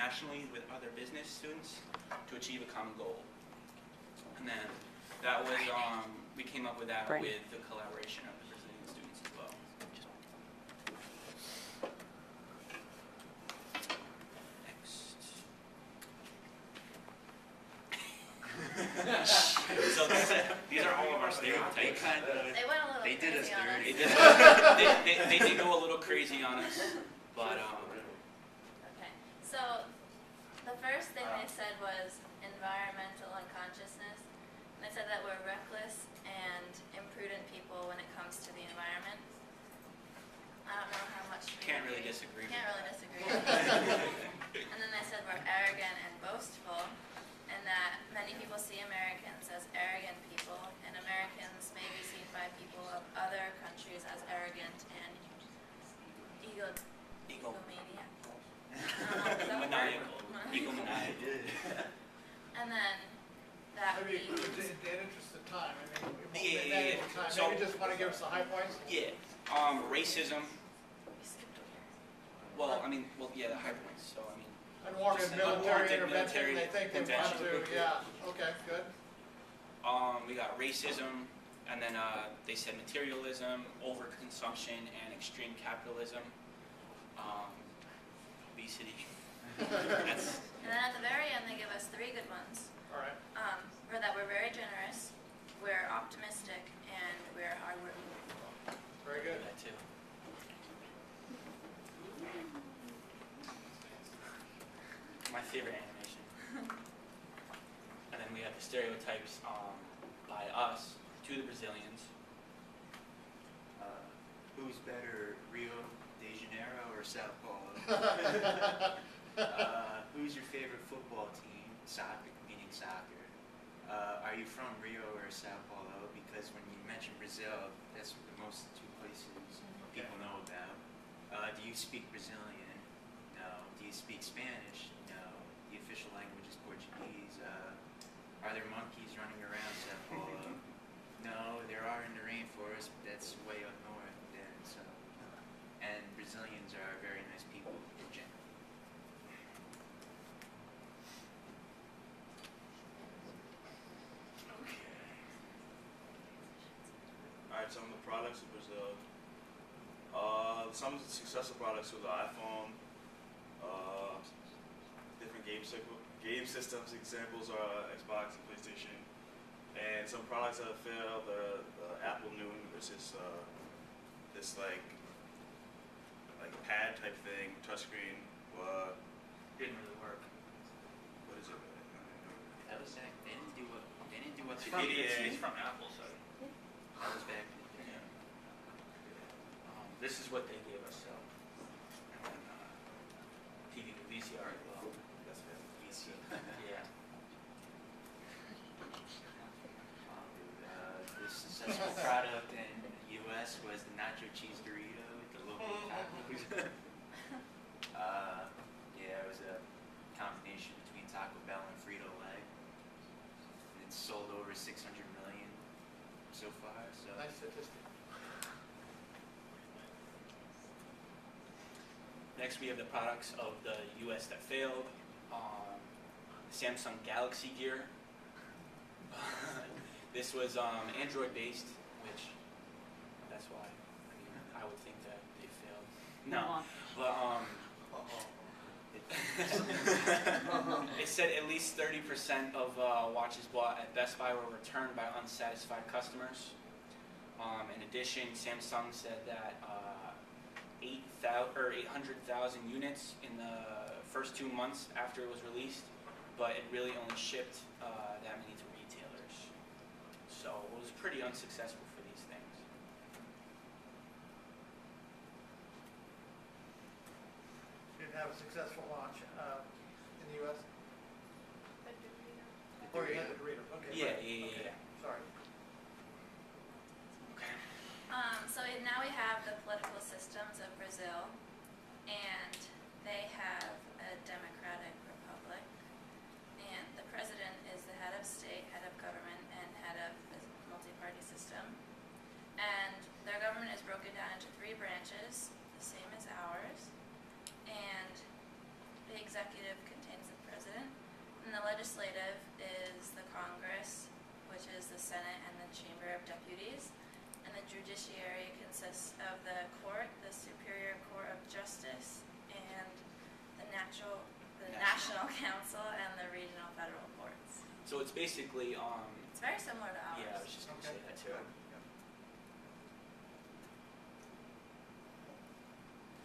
internationally with other business students to achieve a common goal. And then that was, we came up with that with the collaboration of the Brazilian students as well. Next. So these are all of our stereotypes. They went a little They did us crazy on us. They did go a little crazy on us, but Okay, so the first thing they said was environmental unconsciousness. They said that we're reckless and imprudent people when it comes to the environment. I don't know how much. can't really disagree. Can't really disagree. And then they said we're arrogant and boastful, and that many people see Americans as arrogant people, and Americans may be seen by people of other countries as arrogant and egomaniac. Maniacal. Egomaniacal. And then that Maybe in means the interest of time, I mean, Yeah. time. So- Maybe just want to give us the high points? Yeah. Racism. we skipped over. Well, I mean, yeah, the high points. So I mean, Unwarranted Just an military unwarranted intervention, military they think they want intervention. to, yeah, okay, good. we got racism, and then they said materialism, overconsumption, and extreme capitalism. Obesity. That's And then at the very end, they give us 3 good ones. All right. For that we're very generous, we're optimistic, and we're hardworking people. Very good. that too. My favorite animation. And then we have the stereotypes by us to the Brazilians. Who's better, Rio de Janeiro or Sao Paulo? Who's your favorite football team? Soccer, meaning soccer. Are you from Rio or Sao Paulo? Because when you mention Brazil, that's the most 2 places people know about. Do you speak Brazilian? No. Do you speak Spanish? No. The official language is Portuguese. Are there monkeys running around Sao Paulo? No, there are in the rainforest, but that's way up north then. So, and Brazilians are very nice people in general. Alright, some of the products of Brazil. Some of the successful products were the iPhone, different game systems. Examples are Xbox and PlayStation. And some products that have failed, the Apple Noon, there's this like pad type thing, touchscreen. Didn't really work. What is it? That was back. They didn't do what It's they from, did. it's from Apple, so That was back. yeah. This is what they gave us, so. And then TV with VCR as well. That's VC. Yeah. The successful product in the U.S. was the nacho cheese Dorito with the local tacos. Yeah, it was a combination between Taco Bell and Frito-Lay. It's sold over 600 million so far. So Nice statistic. Next, we have the products of the U.S. that failed. Samsung Galaxy Gear. This was Android-based, which that's why I would think that they failed. No, but it said at least 30% of watches bought at Best Buy were returned by unsatisfied customers. In addition, Samsung said that 800,000 units in the first 2 months after it was released, but it really only shipped that many to retailers. So it was pretty unsuccessful for these things. Didn't have a successful launch in the U.S.? Or you had the Dorito, okay. Yeah, right. yeah. Sorry. Okay. So now we have the political systems of Brazil, and they have a democratic republic, and the president is the head of state, head of government, and head of the multi-party system. And their government is broken down into 3 branches, the same as ours, and the executive Senate and the Chamber of Deputies. And the judiciary consists of the court, the Superior Court of Justice, and the National Council and the regional federal courts. So it's basically, It's very similar to ours. yeah, I was just going to say that too.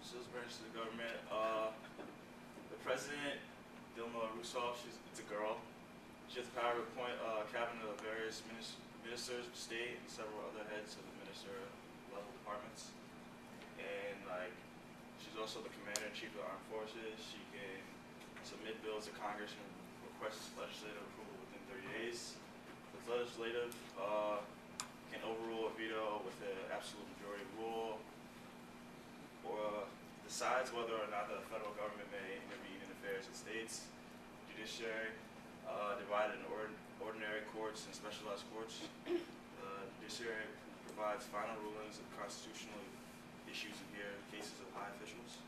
Brazil's branches of the government. The president, Dilma Rousseff, it's a girl. She has the power to appoint a cabinet of various ministers of state and several other heads of the minister level departments. And she's also the commander-in-chief of the armed forces. She can submit bills to Congress and request legislative approval within 30 days. The legislative can overrule a veto with an absolute majority rule, or decides whether or not the federal government may intervene in affairs of states. Judiciary, divided in ordinary courts and specialized courts. The judiciary provides final rulings of constitutional issues and hear cases of high officials.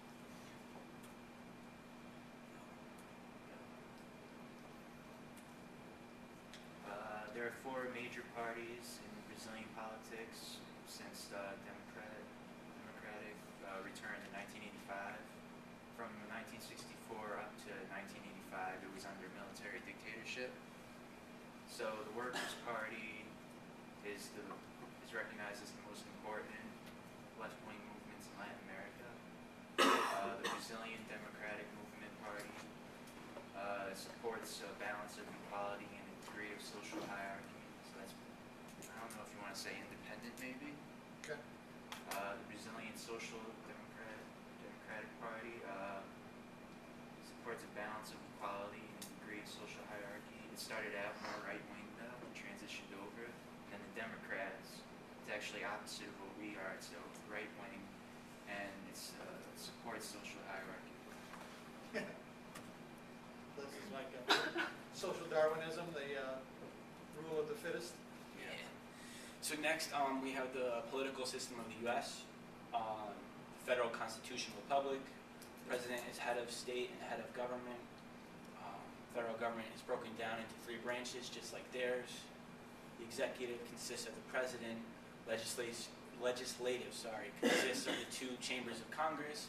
There are four major parties in Brazilian politics since the democratic return in 1985. From 1964 up to 1985, it was under military dictatorship. So the Workers' Party is recognized as the most important left-wing movements in Latin America. The Brazilian Democratic Movement Party supports a balance of equality and a degree of social hierarchy. So that's, I don't know if you want to say independent maybe. Okay. The Brazilian Social Democratic Party supports a balance of equality and a degree of social hierarchy. It started out more right-wing though, and transitioned over. And the Democrats, it's actually opposite of what we are. It's right-wing, and it supports social hierarchy. This is like social Darwinism, the rule of the fittest. Yeah. So next, we have the political system of the U.S. Federal constitutional republic. The president is head of state and head of government. Federal government is broken down into three branches, just like theirs. The executive consists of the president. Legislative consists of the two chambers of Congress,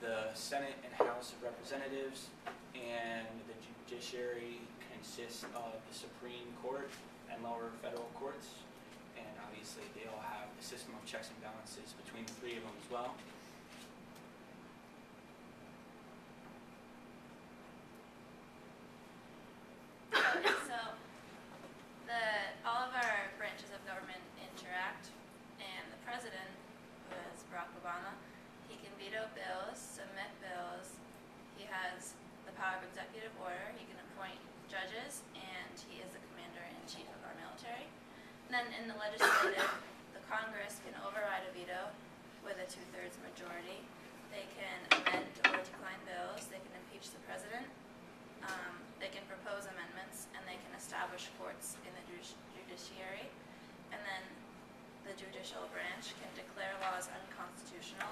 the Senate and House of Representatives, and the judiciary consists of the Supreme Court and lower federal courts. And obviously they all have a system of checks and balances between the three of them as well. So all of our branches of government interact, and the president, who is Barack Obama, he can veto bills, submit bills. He has the power of executive order. He can appoint judges, and he is the commander-in-chief of our military. And then in the legislative, the Congress can override a veto with a 2/3 majority. They can amend or decline bills. They can impeach the president. They can propose amendments, and they can establish courts in the judiciary. And then the judicial branch can declare laws unconstitutional.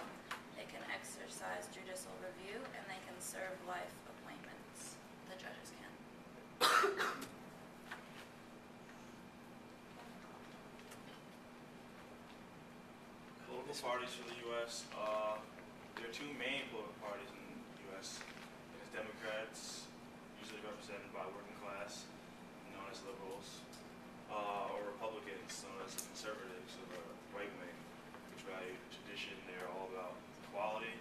They can exercise judicial review, and they can serve life appointments. The judges can. Political parties for the U.S. There are two main political parties in the U.S. There's Democrats, usually represented by working class, known as liberals, or Republicans, known as the conservatives, or the right wing, which value tradition. They're all about equality,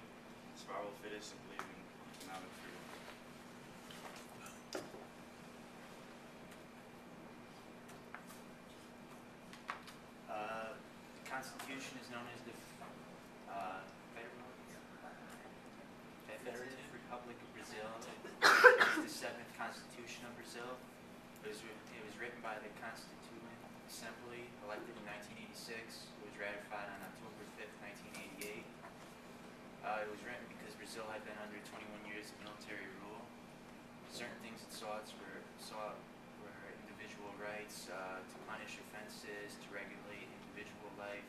survival of the fittest, and believe in economic freedom. The Constitution is known as the Federative Republic of Brazil. It's the seventh Constitution of Brazil. It was written by the Constituent Assembly, elected in 1986. It was ratified on October 5th, 1988. It was written because Brazil had been under 21 years of military rule. Certain things it sought were individual rights, to punish offenses, to regulate individual life.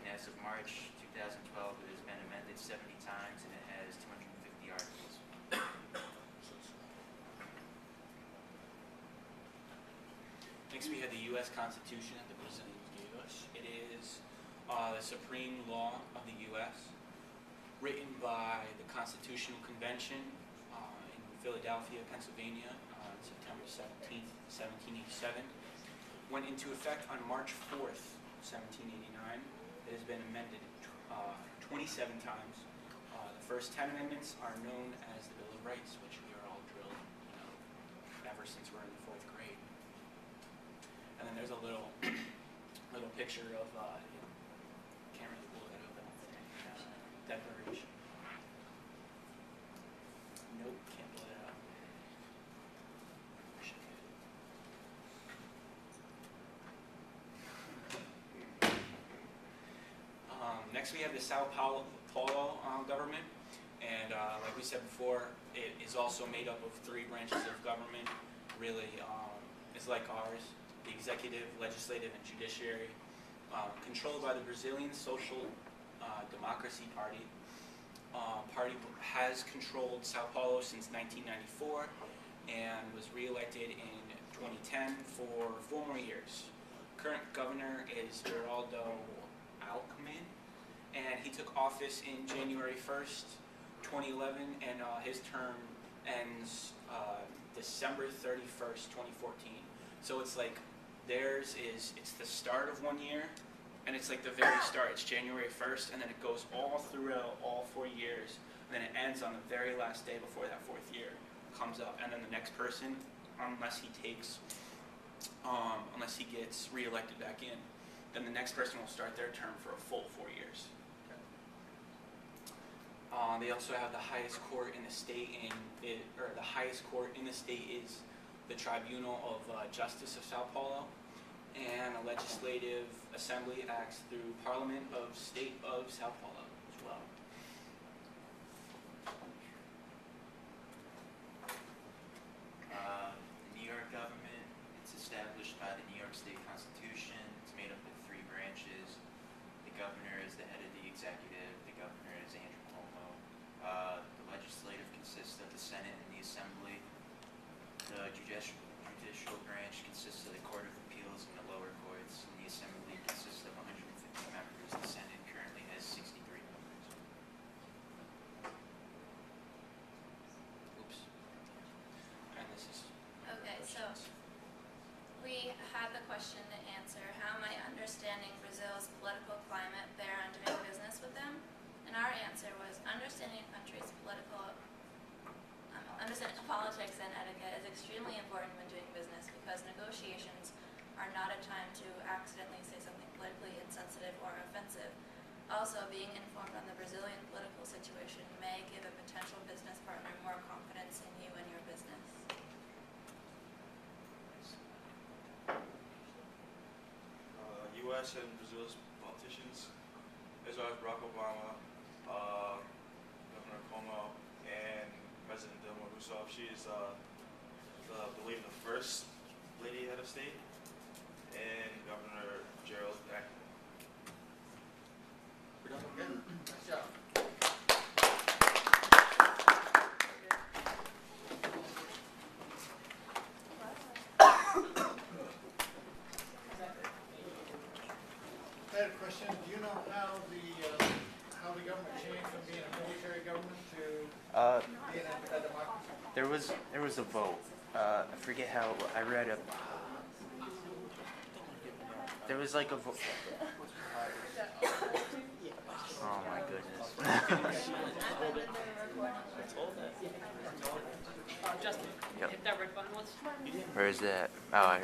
And as of March 2012, it has been amended 70 times, and it has 250 articles. Next, we have the U.S. Constitution that the Brazilians gave us. It is the supreme law of the U.S., written by the Constitutional Convention in Philadelphia, Pennsylvania, on September 17th, 1787. Went into effect on March 4th, 1789. It has been amended 27 times. The first 10 amendments are known as the Bill of Rights, which we are all drilled, ever since we're in the 4th grade. And then there's a little picture of, can't really pull that open, Declaration. Nope, can't pull that up. Wish I could. Next, we have the Sao Paulo government, and like we said before, it is also made up of 3 branches of government. Really, it's like ours: the executive, legislative, and judiciary, controlled by the Brazilian Social Democracy Party. Party has controlled Sao Paulo since 1994 and was re-elected in 2010 for 4 more years. Current governor is Geraldo Alckmin, and he took office in January 1st, 2011, and his term ends December 31st, 2014. So it's like it's the start of 1 year, and it's like the very start. It's January 1st, and then it goes all throughout all 4 years, and then it ends on the very last day before that 4th year comes up. And then the next person, unless he gets re-elected back in, then the next person will start their term for a full 4 years. They also have the highest court in the state, the highest court in the state is the Tribunal of Justice of Sao Paulo, and a legislative assembly acts through Parliament of State of Sao Paulo as well. The New York government, it's established by the New York State Constitution. It's made up of 3 branches. The governor is the head of the executive. The governor is Andrew Cuomo. The legislative consists of the Senate and the Assembly. The judicial branch consists of the Court of Appeals and the lower courts, and the Assembly consists of 150 members. The Senate currently has 63 members. Oops. And this is Okay, so we had the question to answer: how am I understanding Brazil's political climate bear on doing business with them? And our answer was understanding a country's understanding politics and etiquette is extremely important when doing business, because negotiations are not a time to accidentally say something politically insensitive or offensive. Also, being informed on the Brazilian political situation may give a potential business partner more confidence in you and your business. U.S. and Brazil's politicians, as well as Barack Obama, Governor Cuomo, and President Dilma Rousseff. She is, I believe, the first lady head of state, and Governor Gerald Alckmin. we're done. Okay, nice job. I had a question. Do you know how the government changed from being a military government to being a democracy? There was a vote. I forget how. I read a. There was like a vote. Oh my goodness. Justin, Yep. hit that red button once. Where is that? Oh, I